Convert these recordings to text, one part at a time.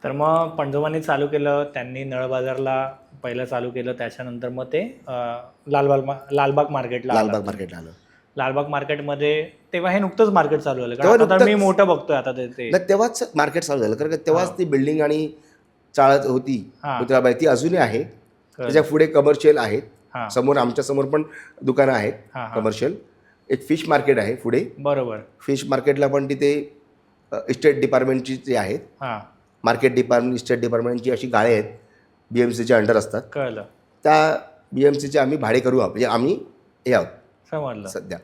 तर मग पणजोबांनी चालू केलं, त्यांनी नळ बाजारला पहिलं चालू केलं, त्याच्यानंतर मग ते लालबाग मार्केटला आलं. लालबाग मार्केटमध्ये तेव्हा हे नुकतंच मार्केट चालू झालं, कारण आता तर मी मोठं बघतोय आता ते तेव्हाच मार्केट चालू झालं, कारण तेव्हाच ती बिल्डिंग आणि चाळत होती मित्राबाई, ती अजूनही आहे. त्याच्या पुढे कमर्शियल आहेत, समोर आमच्या समोर पण दुकानं आहेत कमर्शियल. एक फिश मार्केट आहे पुढे, बरोबर. फिश मार्केटला पण तिथे इस्टेट डिपार्टमेंटची जे आहेत, मार्केट डिपार्टमेंट इस्टेट डिपार्टमेंटची अशी गाळे आहेत, BMCच्या अंडर असतात. कळलं. त्या BMCचे आम्ही भाडे करू आहोत, म्हणजे आम्ही हे आहोत समजलं सध्या.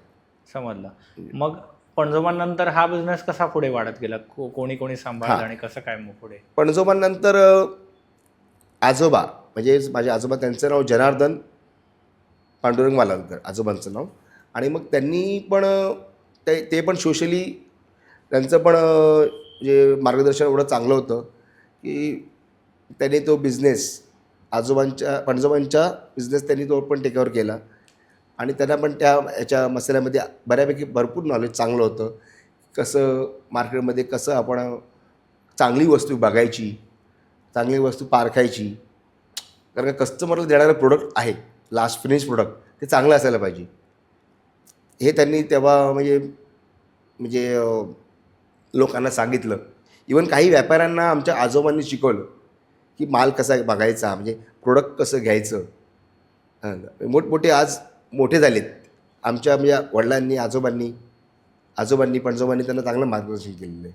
समजलं. मग पणजोबांनंतर हा बिझनेस कसा पुढे वाढत गेला, कोणी सांभाळलं आणि कसं काय मग पुढे? पणजोबांनंतर आजोबा, म्हणजे माझे आजोबा, त्यांचं नाव जनार्दन पांडुरंग मालवणकर आजोबांचं नाव. आणि मग त्यांनी पण ते पण सोशली त्यांचं पण म्हणजे मार्गदर्शन एवढं चांगलं होतं की त्यांनी तो बिझनेस पणजोबांच्या बिझनेस त्यांनी तो पण टेकओव्हर केला. आणि त्यांना पण याच्या मसाल्यामध्ये बऱ्यापैकी भरपूर नॉलेज चांगलं होतं, कसं मार्केटमध्ये कसं आपण चांगली वस्तू बघायची, चांगली वस्तू पारखायची. कारण का कस्टमरला देणारं प्रोडक्ट आहे, लास्ट फिनिश प्रोडक्ट, ते चांगलं असायला पाहिजे. हे त्यांनी तेव्हा म्हणजे लोकांना सांगितलं. इवन काही व्यापाऱ्यांना आमच्या आजोबांनी शिकवलं की माल कसा बघायचा, म्हणजे प्रोडक्ट कसं घ्यायचं. मोठमोठे आज मोठे झालेत आमच्या, म्हणजे वडिलांनी पणजोबांनी त्यांना चांगलं मार्गदर्शन केलेलं आहे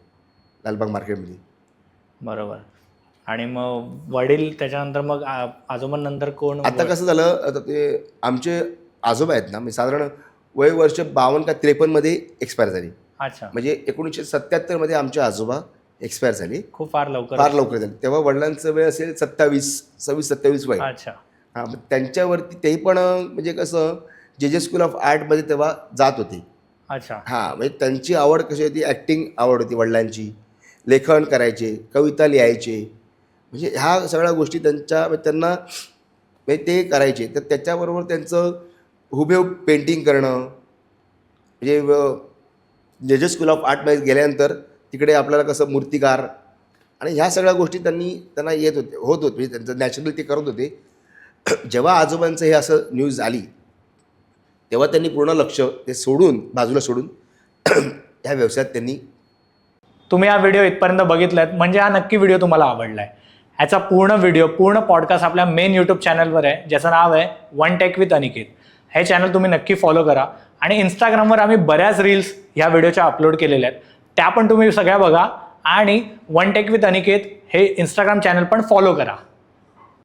लालबाग मार्केटमध्ये. बरोबर. आणि मग वडील त्याच्यानंतर मग आजोबांनंतर कोण? आता कसं झालं, आता ते आमचे आजोबा आहेत ना, मी साधारण वर्ष 52 का 53मध्ये एक्सपायर झाली. अच्छा. म्हणजे 1977मध्ये आमचे आजोबा एक्सपायर झाले. खूप फार लवकर झाले. तेव्हा वडिलांचं वय असेल 26-27 वय. अच्छा. हां, मग त्यांच्यावरती ते पण म्हणजे कसं JJ स्कूल ऑफ आर्टमध्ये तेव्हा जात होते. अच्छा. हां, म्हणजे त्यांची आवड कशी होती, ॲक्टिंग आवड होती वडिलांची, लेखन करायचे, कविता लिहायचे, म्हणजे ह्या सगळ्या गोष्टी त्यांना म्हणजे ते करायचे. तर त्याच्याबरोबर त्यांचं हुबेहूब पेंटिंग करणं, म्हणजे JJ स्कूल ऑफ आर्टमध्ये गेल्यानंतर तिकडे आपल्याला कसं मूर्तिकार आणि ह्या सगळ्या गोष्टी त्यांना होत म्हणजे त्यांचं नॅचरली ते करत होते. जेव्हा आजोबांचं हे असं न्यूज आली, तेव्हा त्यांनी पूर्ण लक्ष ते बाजूला सोडून ह्या व्यवसायात त्यांनी. तुम्ही हा व्हिडिओ इथपर्यंत बघितलात म्हणजे हा नक्की व्हिडिओ तुम्हाला आवडलाय. ह्याचा पूर्ण पॉडकास्ट आपल्या मेन यूट्यूब चॅनलवर आहे, ज्याचं नाव आहे वन टेक विथ अनिकेत. हे चॅनल तुम्ही नक्की फॉलो करा. आणि इंस्टाग्रामवर आम्ही बऱ्याच रील्स ह्या व्हिडिओच्या अपलोड केलेल्या आहेत, त्या पण तुम्ही सगळ्या बघा. आणि वन टेक विथ अनिकेत हे इंस्टाग्राम चॅनल पण फॉलो करा.